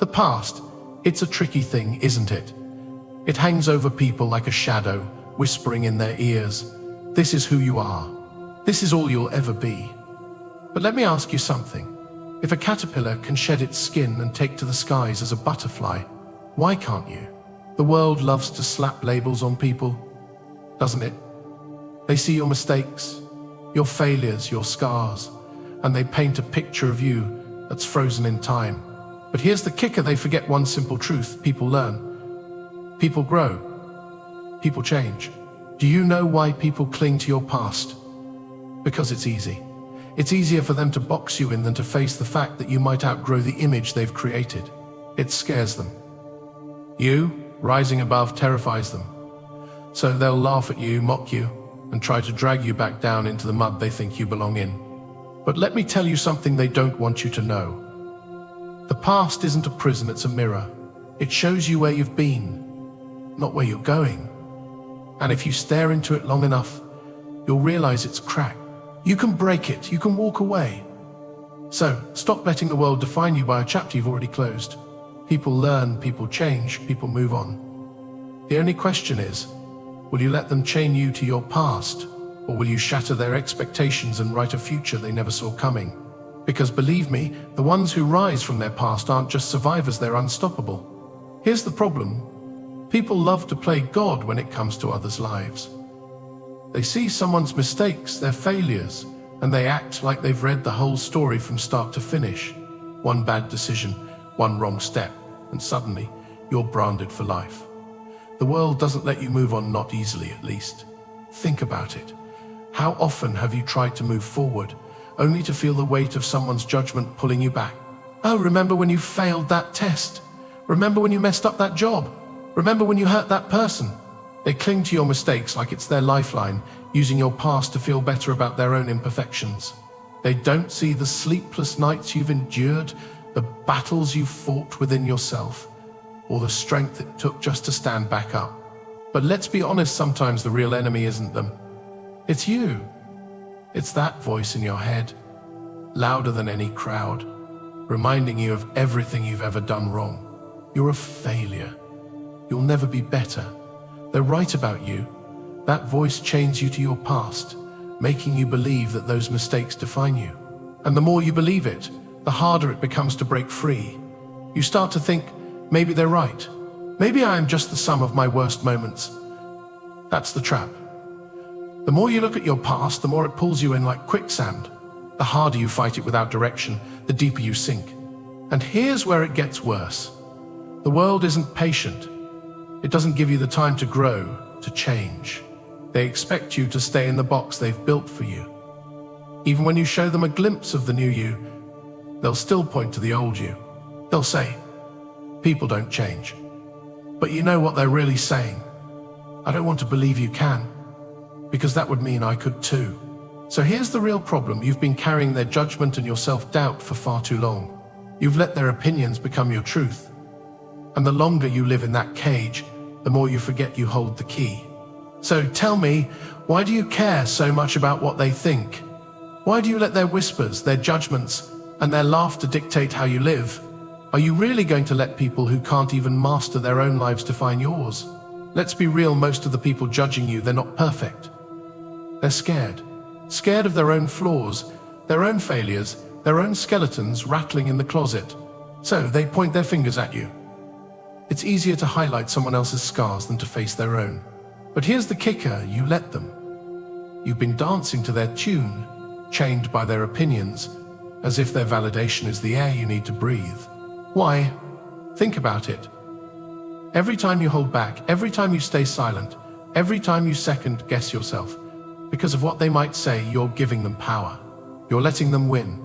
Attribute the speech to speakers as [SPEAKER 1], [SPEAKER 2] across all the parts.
[SPEAKER 1] The past, it's a tricky thing, isn't it? It hangs over people like a shadow, whispering in their ears, "This is who you are. This is all you'll ever be." But let me ask you something. If a caterpillar can shed its skin and take to the skies as a butterfly, why can't you? The world loves to slap labels on people, doesn't it? They see your mistakes, your failures, your scars, and they paint a picture of you that's frozen in time. But here's the kicker: they forget one simple truth. People learn. People grow. People change. Do you know why people cling to your past? Because it's easy. It's easier for them to box you in than to face the fact that you might outgrow the image they've created. It scares them. You, rising above, terrifies them. So they'll laugh at you, mock you, and try to drag you back down into the mud they think you belong in. But let me tell you something they don't want you to know. The past isn't a prison, it's a mirror. It shows you where you've been, not where you're going. And if you stare into it long enough, you'll realize it's cracked. You can break it, you can walk away. So stop letting the world define you by a chapter you've already closed. People learn, people change, people move on. The only question is, will you let them chain you to your past, or will you shatter their expectations and write a future they never saw coming? Because believe me, the ones who rise from their past aren't just survivors, they're unstoppable. Here's the problem. People love to play God when it comes to others' lives. They see someone's mistakes, their failures, and they act like they've read the whole story from start to finish. One bad decision, one wrong step, and suddenly you're branded for life. The world doesn't let you move on, not easily at least. Think about it. How often have you tried to move forward, only to feel the weight of someone's judgment pulling you back? Oh, remember when you failed that test? Remember when you messed up that job? Remember when you hurt that person? They cling to your mistakes like it's their lifeline, using your past to feel better about their own imperfections. They don't see the sleepless nights you've endured, the battles you've fought within yourself, or the strength it took just to stand back up. But let's be honest, sometimes the real enemy isn't them. It's you. It's that voice in your head, louder than any crowd, reminding you of everything you've ever done wrong. You're a failure. You'll never be better. They're right about you. That voice chains you to your past, making you believe that those mistakes define you. And the more you believe it, the harder it becomes to break free. You start to think, maybe they're right. Maybe I am just the sum of my worst moments. That's the trap. The more you look at your past, the more it pulls you in like quicksand. The harder you fight it without direction, the deeper you sink. And here's where it gets worse. The world isn't patient. It doesn't give you the time to grow, to change. They expect you to stay in the box they've built for you. Even when you show them a glimpse of the new you, they'll still point to the old you. They'll say, "People don't change." But you know what they're really saying? "I don't want to believe you can, because that would mean I could too." So here's the real problem. You've been carrying their judgment and your self-doubt for far too long. You've let their opinions become your truth. And the longer you live in that cage, the more you forget you hold the key. So tell me, why do you care so much about what they think? Why do you let their whispers, their judgments, and their laughter dictate how you live? Are you really going to let people who can't even master their own lives define yours? Let's be real, most of the people judging you, they're not perfect. They're scared. Scared of their own flaws, their own failures, their own skeletons rattling in the closet. So they point their fingers at you. It's easier to highlight someone else's scars than to face their own. But here's the kicker, you let them. You've been dancing to their tune, chained by their opinions, as if their validation is the air you need to breathe. Why? Think about it. Every time you hold back, every time you stay silent, every time you second guess yourself, because of what they might say, you're giving them power. You're letting them win.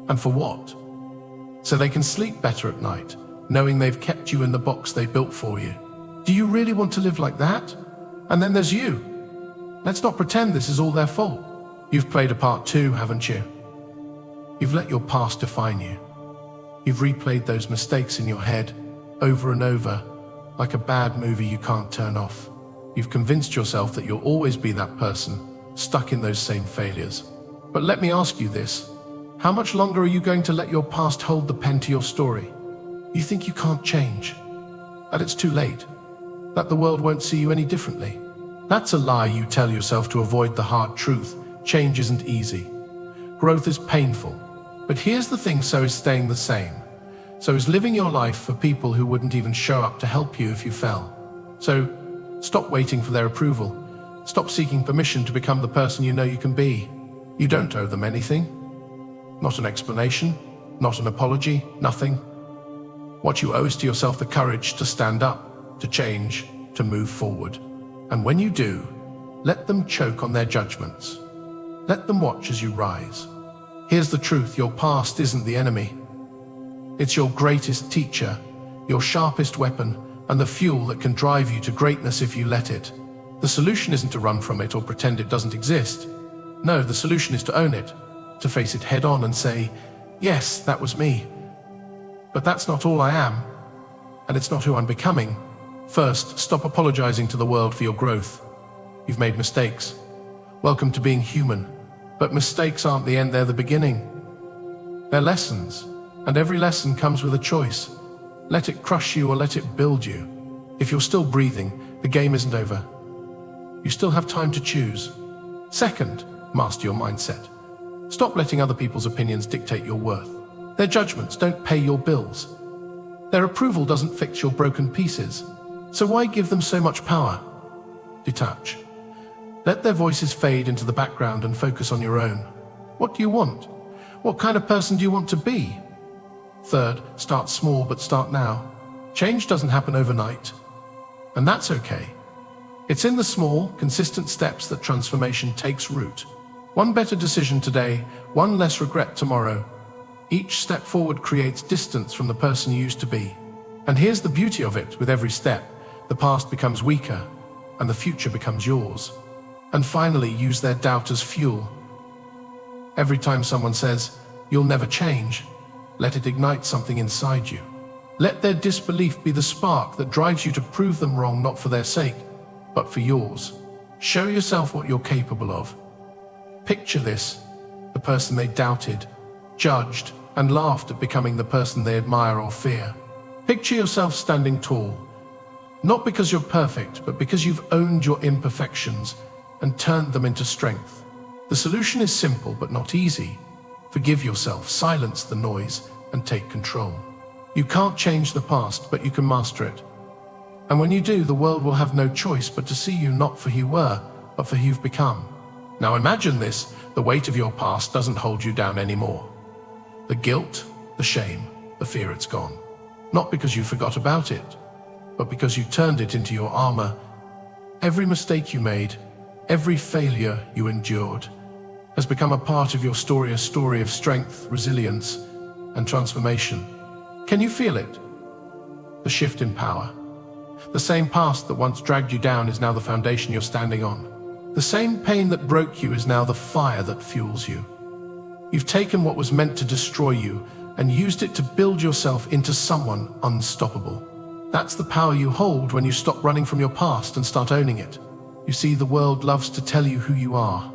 [SPEAKER 1] And for what? So they can sleep better at night, knowing they've kept you in the box they built for you. Do you really want to live like that? And then there's you. Let's not pretend this is all their fault. You've played a part too, haven't you? You've let your past define you. You've replayed those mistakes in your head over and over, like a bad movie you can't turn off. You've convinced yourself that you'll always be that person, stuck in those same failures. But let me ask you this. How much longer are you going to let your past hold the pen to your story? You think you can't change, that it's too late, that the world won't see you any differently. That's a lie you tell yourself to avoid the hard truth. Change isn't easy. Growth is painful. But here's the thing, so is staying the same. So is living your life for people who wouldn't even show up to help you if you fell. So stop waiting for their approval. Stop seeking permission to become the person you know you can be. You don't owe them anything. Not an explanation, not an apology, nothing. What you owe is to yourself the courage to stand up, to change, to move forward. And when you do, let them choke on their judgments. Let them watch as you rise. Here's the truth, your past isn't the enemy. It's your greatest teacher, your sharpest weapon, and the fuel that can drive you to greatness if you let it. The solution isn't to run from it or pretend it doesn't exist. No, the solution is to own it, to face it head on and say, yes, that was me. But that's not all I am, and it's not who I'm becoming. First, stop apologizing to the world for your growth. You've made mistakes. Welcome to being human. But mistakes aren't the end, they're the beginning. They're lessons, and every lesson comes with a choice. Let it crush you or let it build you. If you're still breathing, the game isn't over. You still have time to choose. Second, master your mindset. Stop letting other people's opinions dictate your worth. Their judgments don't pay your bills. Their approval doesn't fix your broken pieces. So why give them so much power? Detach. Let their voices fade into the background and focus on your own. What do you want? What kind of person do you want to be? Third, start small, but start now. Change doesn't happen overnight, and that's okay. It's in the small, consistent steps that transformation takes root. One better decision today, one less regret tomorrow. Each step forward creates distance from the person you used to be. And here's the beauty of it, with every step, the past becomes weaker, and the future becomes yours. And finally, use their doubt as fuel. Every time someone says, "You'll never change," let it ignite something inside you. Let their disbelief be the spark that drives you to prove them wrong, not for their sake, but for yours. Show yourself what you're capable of. Picture this, the person they doubted, judged, and laughed at becoming the person they admire or fear. Picture yourself standing tall, not because you're perfect, but because you've owned your imperfections and turned them into strength. The solution is simple but not easy. Forgive yourself, silence the noise, and take control. You can't change the past, but you can master it. And when you do, the world will have no choice but to see you not for who you were, but for who you've become. Now imagine this, the weight of your past doesn't hold you down anymore. The guilt, the shame, the fear, it's gone. Not because you forgot about it, but because you turned it into your armor. Every mistake you made, every failure you endured, has become a part of your story, a story of strength, resilience, and transformation. Can you feel it? The shift in power. The same past that once dragged you down is now the foundation you're standing on. The same pain that broke you is now the fire that fuels you. You've taken what was meant to destroy you and used it to build yourself into someone unstoppable. That's the power you hold when you stop running from your past and start owning it. You see, the world loves to tell you who you are.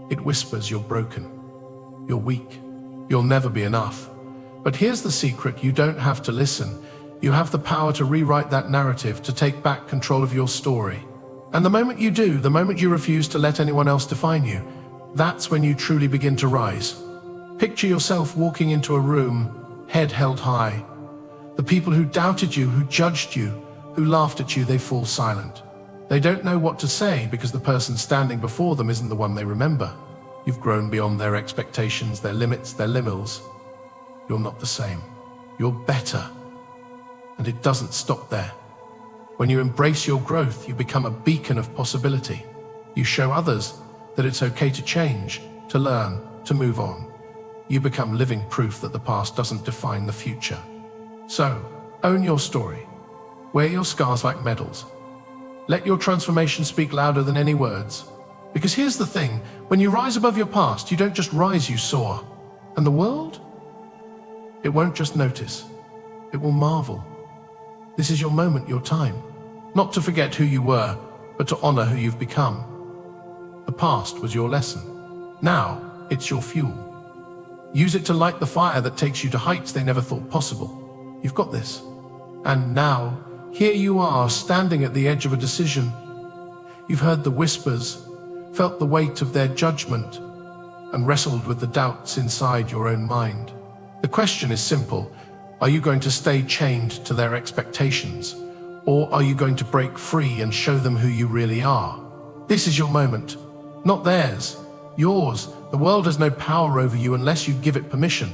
[SPEAKER 1] It whispers you're broken, you're weak, you'll never be enough. But here's the secret, you don't have to listen. You have the power to rewrite that narrative, to take back control of your story. And the moment you do, the moment you refuse to let anyone else define you, that's when you truly begin to rise. Picture yourself walking into a room, head held high. The people who doubted you, who judged you, who laughed at you, they fall silent. They don't know what to say because the person standing before them isn't the one they remember. You've grown beyond their expectations, their limits, their limits. You're not the same. You're better. And it doesn't stop there. When you embrace your growth, you become a beacon of possibility. You show others that it's okay to change, to learn, to move on. You become living proof that the past doesn't define the future. So, own your story. Wear your scars like medals. Let your transformation speak louder than any words. Because here's the thing, when you rise above your past, you don't just rise, you soar. And the world? It won't just notice. It will marvel. This is your moment, your time. Not to forget who you were, but to honor who you've become. The past was your lesson. Now, it's your fuel. Use it to light the fire that takes you to heights they never thought possible. You've got this. And now, here you are, standing at the edge of a decision. You've heard the whispers, felt the weight of their judgment, and wrestled with the doubts inside your own mind. The question is simple. Are you going to stay chained to their expectations? Or are you going to break free and show them who you really are? This is your moment. Not theirs. Yours. The world has no power over you unless you give it permission.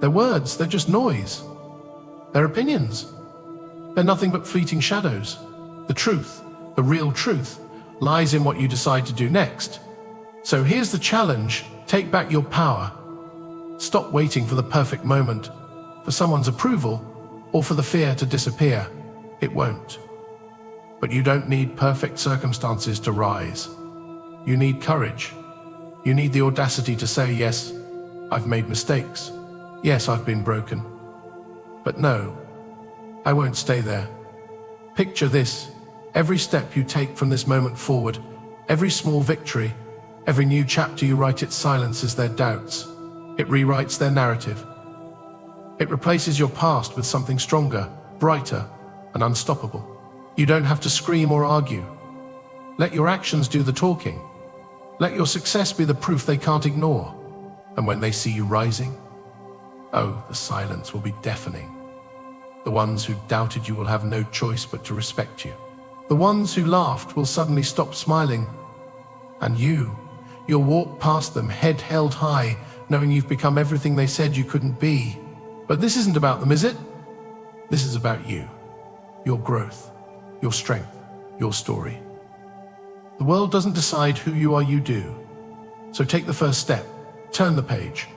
[SPEAKER 1] Their words, they're just noise. Their opinions, they're nothing but fleeting shadows. The truth, the real truth, lies in what you decide to do next. So here's the challenge. Take back your power. Stop waiting for the perfect moment, for someone's approval, or for the fear to disappear. It won't. But you don't need perfect circumstances to rise. You need courage. You need the audacity to say, yes, I've made mistakes. Yes, I've been broken. But no, I won't stay there. Picture this. Every step you take from this moment forward, every small victory, every new chapter you write, it silences their doubts. It rewrites their narrative. It replaces your past with something stronger, brighter, and unstoppable. You don't have to scream or argue. Let your actions do the talking. Let your success be the proof they can't ignore. And when they see you rising, oh, the silence will be deafening. The ones who doubted you will have no choice but to respect you. The ones who laughed will suddenly stop smiling. And you'll walk past them, head held high, knowing you've become everything they said you couldn't be. But this isn't about them, is it? This is about you, your growth, your strength, your story. The world doesn't decide who you are, you do. So take the first step, turn the page.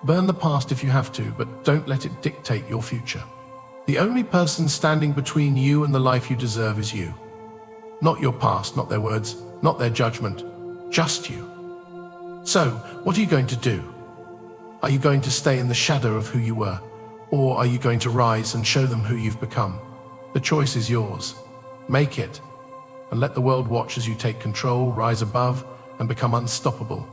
[SPEAKER 1] Burn the past if you have to, but don't let it dictate your future. The only person standing between you and the life you deserve is you. Not your past, not their words, not their judgment, just you. So, what are you going to do? Are you going to stay in the shadow of who you were? Or are you going to rise and show them who you've become? The choice is yours. Make it, and let the world watch as you take control, rise above, and become unstoppable.